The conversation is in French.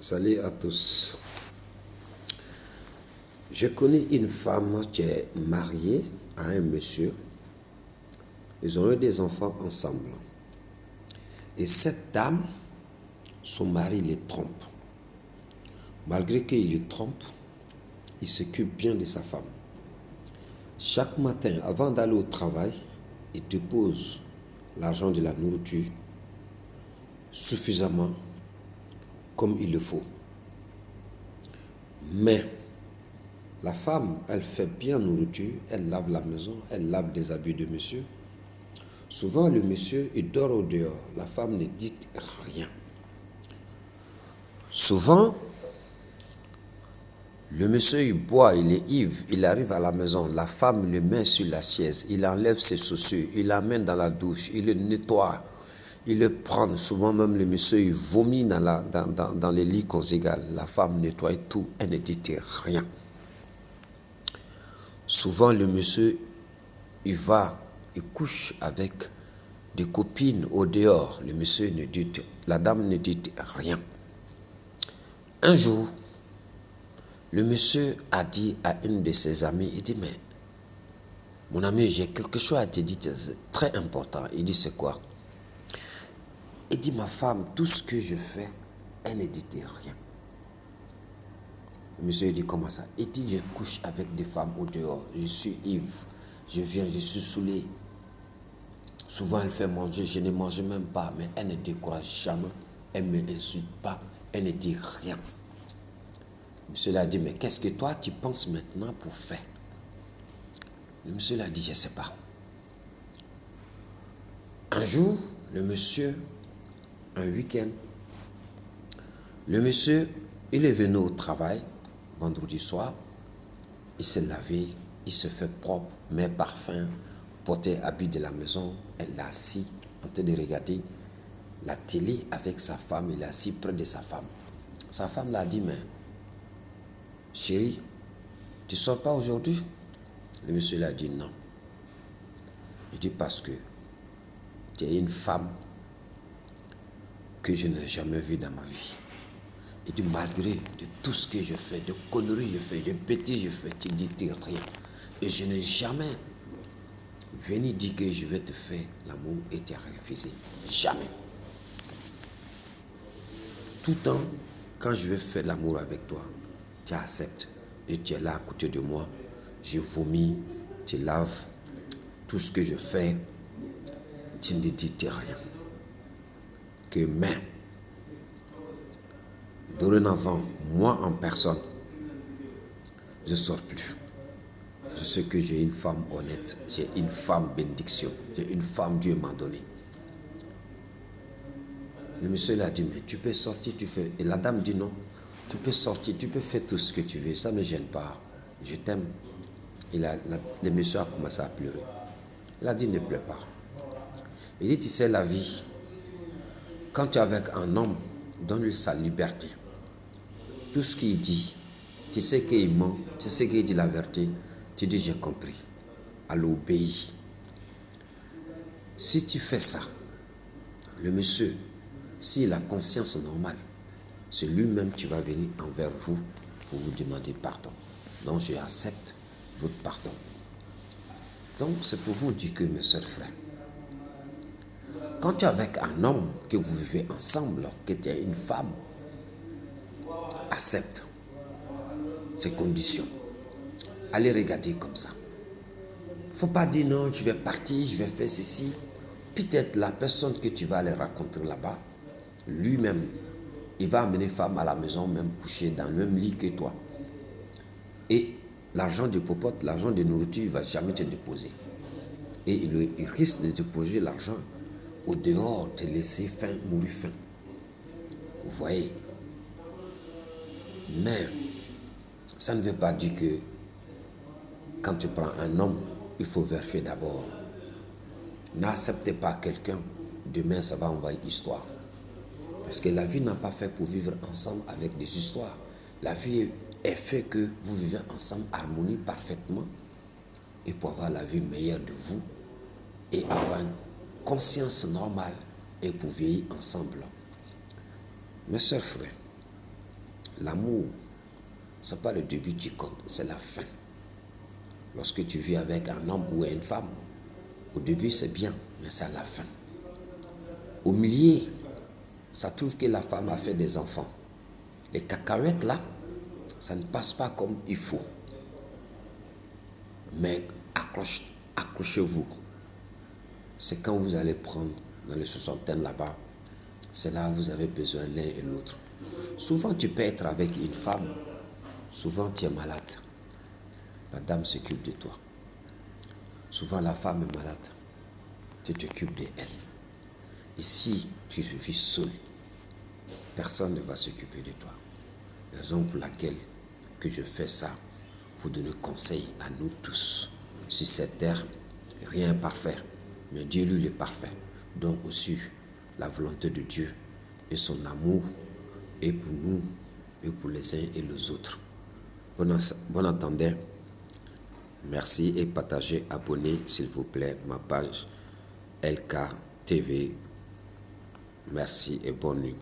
Salut à tous. Je connais une femme qui est mariée à un monsieur. Ils ont eu des enfants ensemble. Et cette dame, son mari les trompe. Malgré qu'il les trompe, il s'occupe bien de sa femme. Chaque matin, avant d'aller au travail, il dépose l'argent de la nourriture suffisamment comme il le faut. Mais la femme, elle fait bien nourriture, elle lave la maison, elle lave des habits de monsieur. Souvent, le monsieur, il dort au dehors. La femme ne dit rien. Souvent, le monsieur, il boit, il est ivre, il arrive à la maison. La femme le met sur la chaise, il enlève ses chaussures, il l'amène dans la douche, il le nettoie, il le prend. Souvent même, le monsieur, il vomit dans les lits conjugaux. La femme nettoie tout, elle ne dit rien. Souvent, le monsieur, il couche avec des copines au dehors. Le monsieur ne dit, la dame ne dit rien. Un jour, le monsieur a dit à une de ses amies, il dit, mais mon ami, j'ai quelque chose à te dire, c'est très important. Il dit, c'est quoi? Il dit, ma femme, tout ce que je fais, elle ne dit rien. Le monsieur dit, comment ça? Il dit, je couche avec des femmes au dehors, je suis ivre, je viens, je suis saoulé. Souvent, elle fait manger, je ne mange même pas, mais elle ne décourage jamais, elle ne m'insulte pas, elle ne dit rien. Monsieur l'a dit, mais qu'est-ce que toi, tu penses maintenant pour faire? Le monsieur l'a dit, je ne sais pas. Un jour, le monsieur, un week-end, le monsieur, il est venu au travail, vendredi soir, il s'est lavé, il se fait propre, met parfum, portait habit de la maison, elle l'a assis, en train de regarder la télé avec sa femme, il est assis près de sa femme. Sa femme l'a dit, mais chérie, tu ne sors pas aujourd'hui? Le monsieur l'a dit non. Il dit parce que tu es une femme que je n'ai jamais vue dans ma vie. Il dit malgré de tout ce que je fais, de conneries je fais, de bêtises je fais, tu ne dis rien. Et je n'ai jamais venu dire que je vais te faire l'amour et tu as refusé. Jamais. Tout le temps, quand je vais faire l'amour avec toi, tu acceptes et tu es là à côté de moi. Je vomis, tu laves, tout ce que je fais, tu ne dis rien. Que mais, dorénavant, moi en personne, je ne sors plus. Je sais que j'ai une femme honnête, j'ai une femme bénédiction, j'ai une femme Dieu m'a donné. Le monsieur l'a dit, mais tu peux sortir, tu fais. Et la dame dit non, tu peux sortir, tu peux faire tout ce que tu veux, ça ne me gêne pas, je t'aime. Et le monsieur a commencé à pleurer. Il a dit, ne pleure pas. Il dit, tu sais la vie, quand tu es avec un homme, donne-lui sa liberté. Tout ce qu'il dit, tu sais qu'il ment, tu sais qu'il dit la vérité, tu dis, j'ai compris. Alors obéis. Si tu fais ça, le monsieur, s'il a conscience normale, c'est lui-même qui va venir envers vous pour vous demander pardon. Donc je accepte votre pardon. Donc c'est pour vous dire que mes soeurs frères, quand tu es avec un homme, que vous vivez ensemble, que tu es une femme, accepte ces conditions. Allez regarder comme ça. Il ne faut pas dire non, je vais partir, je vais faire ceci. Peut-être la personne que tu vas aller rencontrer là-bas, lui-même, il va amener femme à la maison, même coucher dans le même lit que toi. Et l'argent de popote, l'argent de nourriture, il ne va jamais te déposer. Et il risque de déposer l'argent au dehors, te laisser faim, mourir faim. Vous voyez? Mais ça ne veut pas dire que quand tu prends un homme, il faut vérifier d'abord. N'acceptez pas quelqu'un, demain ça va envoyer histoire. Parce que la vie n'a pas fait pour vivre ensemble avec des histoires. La vie est fait que vous vivez ensemble, harmonie parfaitement, et pour avoir la vie meilleure de vous, et avoir une conscience normale, et pour vieillir ensemble. Mes soeurs frères, L'amour, ce n'est pas le début qui compte, c'est la fin. Lorsque tu vis avec un homme ou une femme, au début c'est bien, mais c'est à la fin. Au milieu, ça trouve que la femme a fait des enfants. Les cacahuètes là, ça ne passe pas comme il faut. Mais accrochez-vous. C'est quand vous allez prendre dans les soixantaines là-bas, c'est là où vous avez besoin l'un et l'autre. Souvent tu peux être avec une femme, souvent tu es malade. La dame s'occupe de toi. Souvent la femme est malade, tu t'occupes d'elle. Et si tu vis seul, personne ne va s'occuper de toi. Raison pour laquelle que je fais ça, pour donner conseil à nous tous. Sur cette terre, rien n'est parfait, mais Dieu lui il est parfait. Donc aussi, la volonté de Dieu et son amour est pour nous et pour les uns et les autres. Bon entendeur, merci et partagez, abonnez s'il vous plaît ma page LK TV. Merci et bonne nuit.